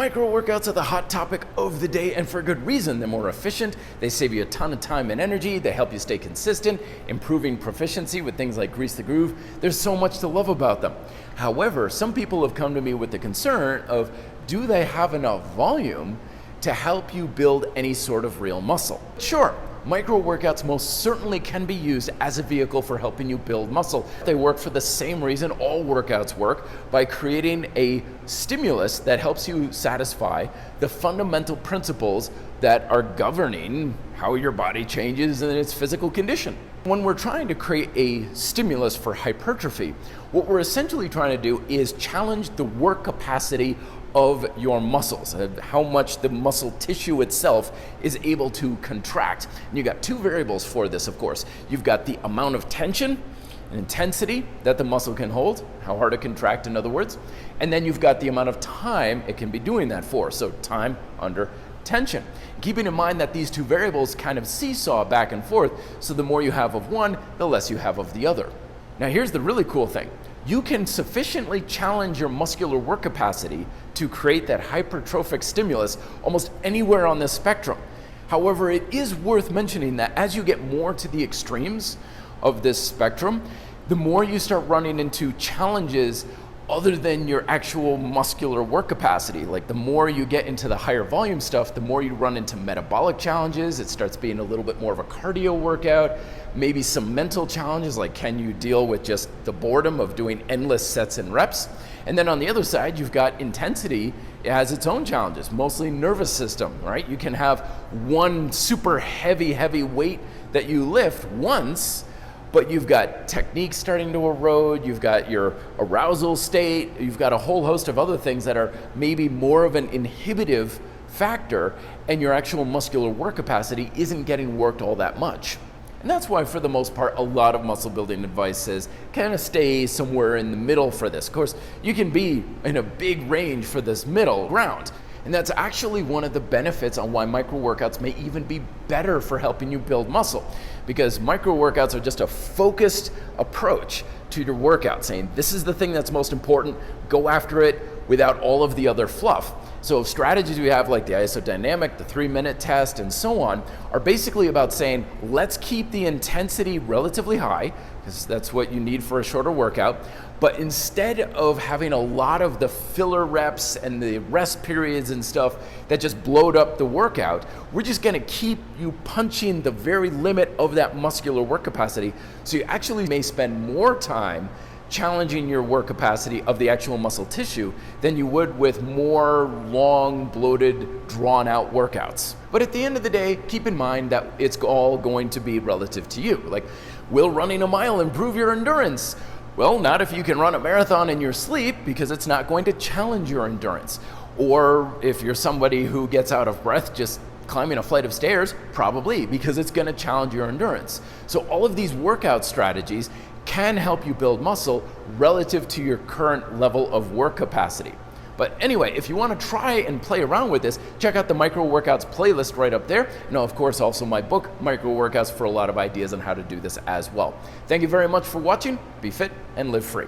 Micro workouts are the hot topic of the day, and for good reason. They're more efficient, they save you a ton of time and energy, they help you stay consistent, improving proficiency with things like Grease the Groove. There's so much to love about them. However, some people have come to me with the concern of, do they have enough volume to help you build any sort of real muscle? Sure. Micro workouts most certainly can be used as a vehicle for helping you build muscle. They work for the same reason all workouts work, by creating a stimulus that helps you satisfy the fundamental principles that are governing how your body changes in its physical condition. When we're trying to create a stimulus for hypertrophy, what we're essentially trying to do is challenge the work capacity of your muscles, how much the muscle tissue itself is able to contract. And you've got two variables for this, of course. You've got the amount of tension and intensity that the muscle can hold, how hard it can contract, in other words, and then you've got the amount of time it can be doing that for, so time under tension. Keeping in mind that these two variables kind of seesaw back and forth, so the more you have of one, the less you have of the other. Now here's the really cool thing. You can sufficiently challenge your muscular work capacity to create that hypertrophic stimulus almost anywhere on this spectrum. However, it is worth mentioning that as you get more to the extremes of this spectrum, the more you start running into challenges other than your actual muscular work capacity. Like the more you get into the higher volume stuff, the more you run into metabolic challenges. It starts being a little bit more of a cardio workout, maybe some mental challenges, like can you deal with just the boredom of doing endless sets and reps? And then on the other side, you've got intensity. It has its own challenges, mostly nervous system, right? You can have one super heavy weight that you lift once, but you've got technique starting to erode, you've got your arousal state, you've got a whole host of other things that are maybe more of an inhibitive factor, and your actual muscular work capacity isn't getting worked all that much. And that's why, for the most part, a lot of muscle building advice says kind of stay somewhere in the middle for this. Of course, you can be in a big range for this middle ground. And that's actually one of the benefits on why micro workouts may even be better for helping you build muscle. Because micro workouts are just a focused approach to your workout, saying this is the thing that's most important, go after it without all of the other fluff. So strategies we have like the isodynamic, the 3-minute test, and so on are basically about saying, let's keep the intensity relatively high, because that's what you need for a shorter workout. But instead of having a lot of the filler reps and the rest periods and stuff that just blowed up the workout, we're just gonna keep you punching the very limit of that muscular work capacity. So you actually may spend more time challenging your work capacity of the actual muscle tissue than you would with more long, bloated, drawn out workouts. But at the end of the day, keep in mind that it's all going to be relative to you. Like, will running a mile improve your endurance? Well, not if you can run a marathon in your sleep, because it's not going to challenge your endurance. Or if you're somebody who gets out of breath just climbing a flight of stairs, probably, because it's going to challenge your endurance. So all of these workout strategies can help you build muscle relative to your current level of work capacity. But anyway, if you want to try and play around with this, check out the micro workouts playlist right up there. And of course, also my book, Micro Workouts, for a lot of ideas on how to do this as well. Thank you very much for watching. Be fit and live free.